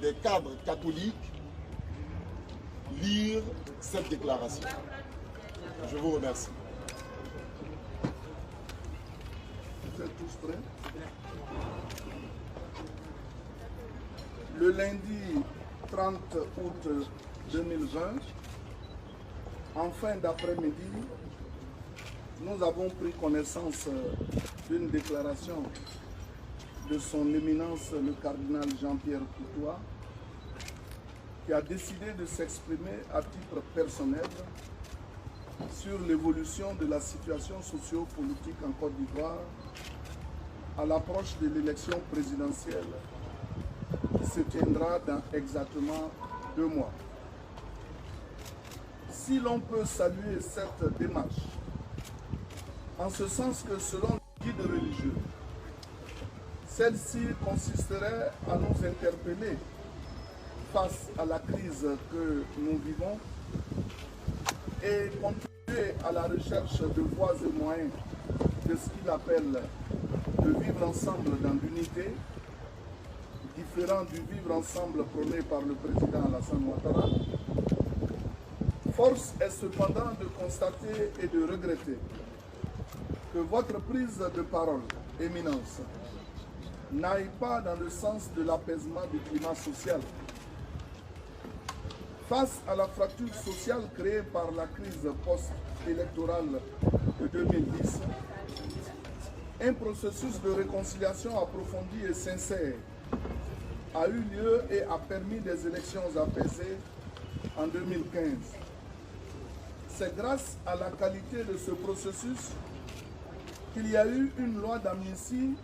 des cadres catholiques lire cette déclaration. Je vous remercie. Vous êtes tous prêts? Le lundi 30 août 2020, en fin d'après-midi, nous avons pris connaissance d'une déclaration de son éminence le cardinal Jean-Pierre Coutois, qui a décidé de s'exprimer à titre personnel sur l'évolution de la situation socio-politique en Côte d'Ivoire à l'approche de l'élection présidentielle qui se tiendra dans exactement 2 mois. Si l'on peut saluer cette démarche, en ce sens que selon les guides religieux, celle-ci consisterait à nous interpeller face à la crise que nous vivons et continuer à la recherche de voies et moyens de ce qu'il appelle de vivre ensemble dans l'unité, différent du vivre ensemble prôné par le président Alassane Ouattara. Force est cependant de constater et de regretter que votre prise de parole, Éminence, n'aille pas dans le sens de l'apaisement du climat social. Face à la fracture sociale créée par la crise post-électorale de 2010, un processus de réconciliation approfondi et sincère a eu lieu et a permis des élections apaisées en 2015. C'est grâce à la qualité de ce processus qu'il y a eu une loi d'amnistie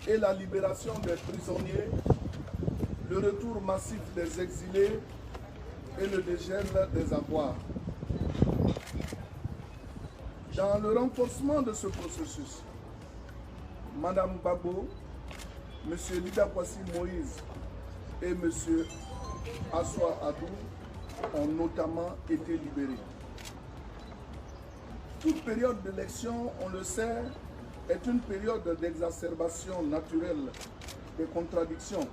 et la libération des prisonniers, le retour massif des exilés et le dégel des avoirs. Dans le renforcement de ce processus, Mme Babo, M. Lidakwasi Moïse et M. Assoua Adou ont notamment été libérés. Toute période d'élection, on le sait, est une période d'exacerbation naturelle des contradictions,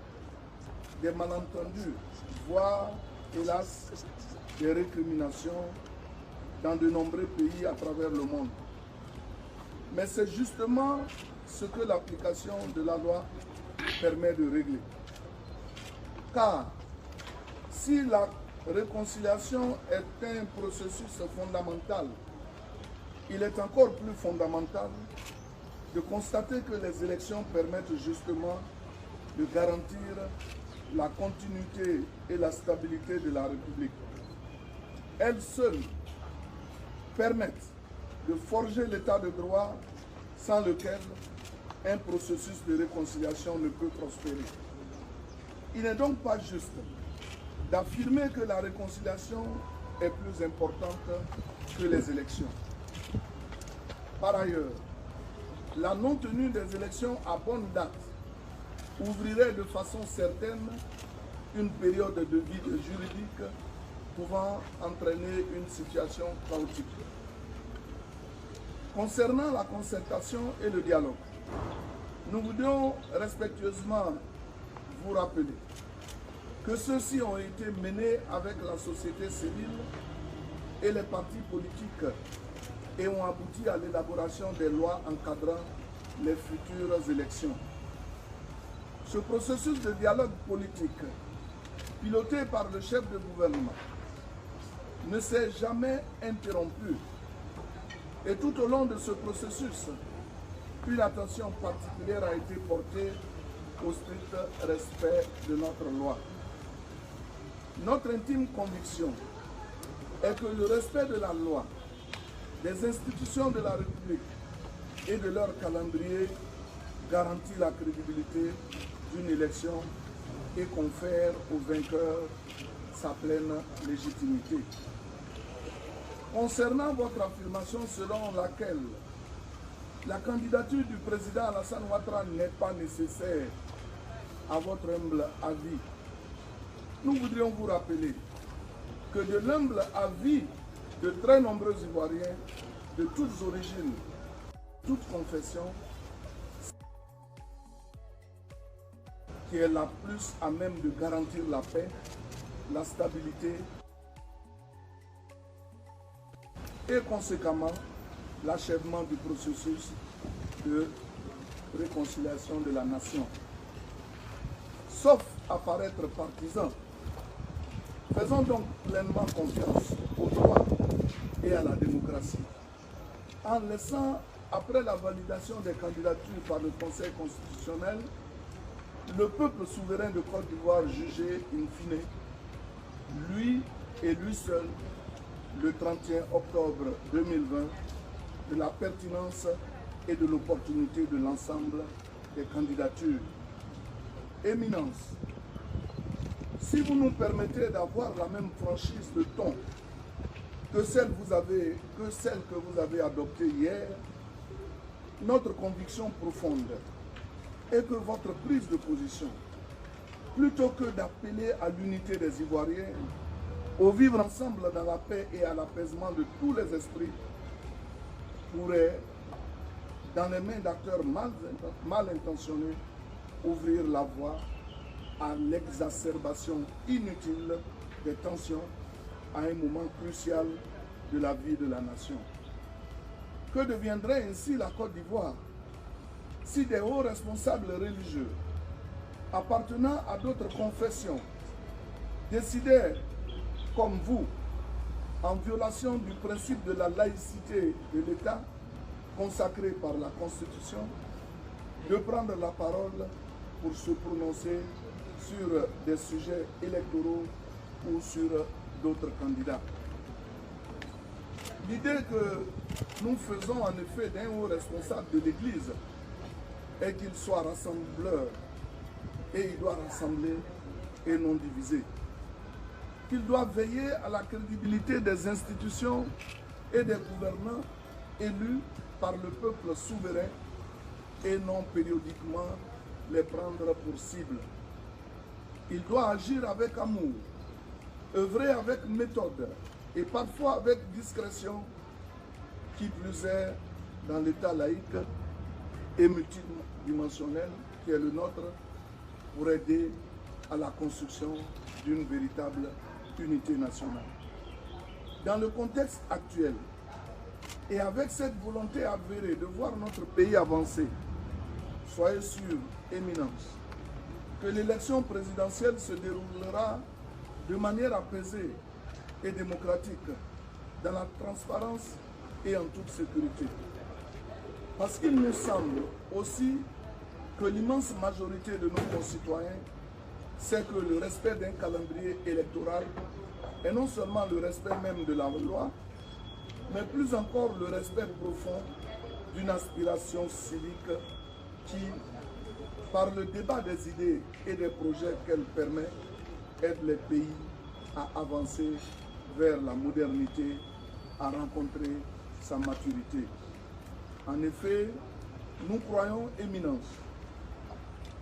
des malentendus, voire, hélas, des récriminations dans de nombreux pays à travers le monde. Mais c'est justement ce que l'application de la loi permet de régler. Car si la réconciliation est un processus fondamental, il est encore plus fondamental de constater que les élections permettent justement de garantir la continuité et la stabilité de la République. Elles seules permettent de forger l'état de droit sans lequel un processus de réconciliation ne peut prospérer. Il n'est donc pas juste d'affirmer que la réconciliation est plus importante que les élections. Par ailleurs, la non-tenue des élections à bonne date ouvrirait de façon certaine une période de vide juridique pouvant entraîner une situation chaotique. Concernant la concertation et le dialogue, nous voudrions respectueusement vous rappeler que ceux-ci ont été menés avec la société civile et les partis politiques et ont abouti à l'élaboration des lois encadrant les futures élections. Ce processus de dialogue politique, piloté par le chef de gouvernement, ne s'est jamais interrompu. Et tout au long de ce processus, une attention particulière a été portée au strict respect de notre loi. Notre intime conviction est que le respect de la loi, des institutions de la République et de leur calendrier garantit la crédibilité d'une élection et confère au vainqueur sa pleine légitimité. Concernant votre affirmation selon laquelle la candidature du président Alassane Ouattara n'est pas nécessaire à votre humble avis, nous voudrions vous rappeler que de l'humble avis de très nombreux Ivoiriens de toutes origines, toutes confessions, qui est la plus à même de garantir la paix, la stabilité et conséquemment l'achèvement du processus de réconciliation de la nation. Sauf à paraître partisans, faisons donc pleinement confiance au droit et à la démocratie, en laissant, après la validation des candidatures par le Conseil constitutionnel, le peuple souverain de Côte d'Ivoire juger in fine, lui et lui seul, le 31 octobre 2020, de la pertinence et de l'opportunité de l'ensemble des candidatures. Éminence, si vous nous permettez d'avoir la même franchise de ton que celle que vous avez adoptée hier, notre conviction profonde est que votre prise de position, plutôt que d'appeler à l'unité des Ivoiriens, au vivre ensemble dans la paix et à l'apaisement de tous les esprits, pourrait, dans les mains d'acteurs mal intentionnés, ouvrir la voie à l'exacerbation inutile des tensions à un moment crucial de la vie de la nation. Que deviendrait ainsi la Côte d'Ivoire si des hauts responsables religieux appartenant à d'autres confessions décidaient, comme vous, en violation du principe de la laïcité de l'État consacré par la Constitution, de prendre la parole pour se prononcer sur des sujets électoraux ou sur d'autres candidats. L'idée que nous faisons en effet d'un haut responsable de l'Église est qu'il soit rassembleur et il doit rassembler et non diviser. Qu'il doit veiller à la crédibilité des institutions et des gouvernants élus par le peuple souverain et non périodiquement les prendre pour cible. Il doit agir avec amour, œuvrer avec méthode et parfois avec discrétion, qui plus est dans l'État laïque et multidimensionnel qui est le nôtre, pour aider à la construction d'une véritable unité nationale. Dans le contexte actuel, et avec cette volonté avérée de voir notre pays avancer, soyez sûrs, Éminence, que l'élection présidentielle se déroulera de manière apaisée et démocratique, dans la transparence et en toute sécurité. Parce qu'il nous semble aussi que l'immense majorité de nos concitoyens sait que le respect d'un calendrier électoral est non seulement le respect même de la loi, mais plus encore le respect profond d'une aspiration civique qui, par le débat des idées et des projets qu'elle permet, aide les pays à avancer vers la modernité, à rencontrer sa maturité. En effet, nous croyons, Éminence,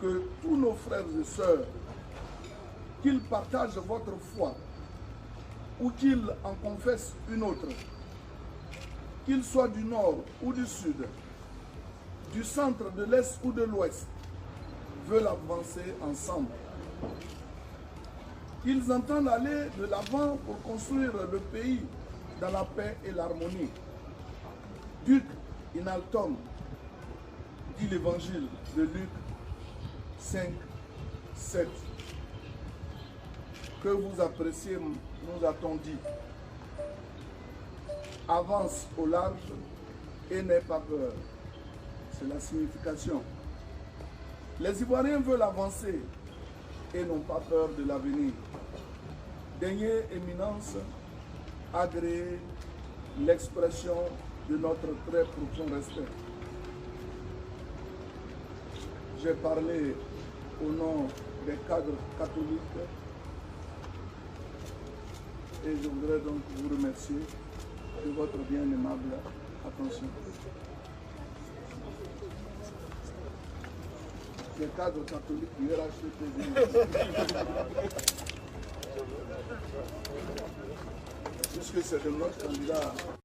que tous nos frères et sœurs, qu'ils partagent votre foi ou qu'ils en confessent une autre, qu'ils soient du nord ou du sud, du centre, de l'est ou de l'ouest, veulent avancer ensemble. Qu'ils entendent aller de l'avant pour construire le pays dans la paix et l'harmonie. Duc in altum, dit l'évangile de Luc 5, 7. Que vous appréciez, nous a-t-on dit. Avance au large et n'aie pas peur. C'est la signification. Les Ivoiriens veulent avancer et n'ont pas peur de l'avenir. Daignez, Éminence, agréer l'expression de notre très profond respect. J'ai parlé au nom des cadres catholiques et je voudrais donc vous remercier de votre bien aimable attention. Les cadres catholiques du RHDP, puisque c'est de notre candidat.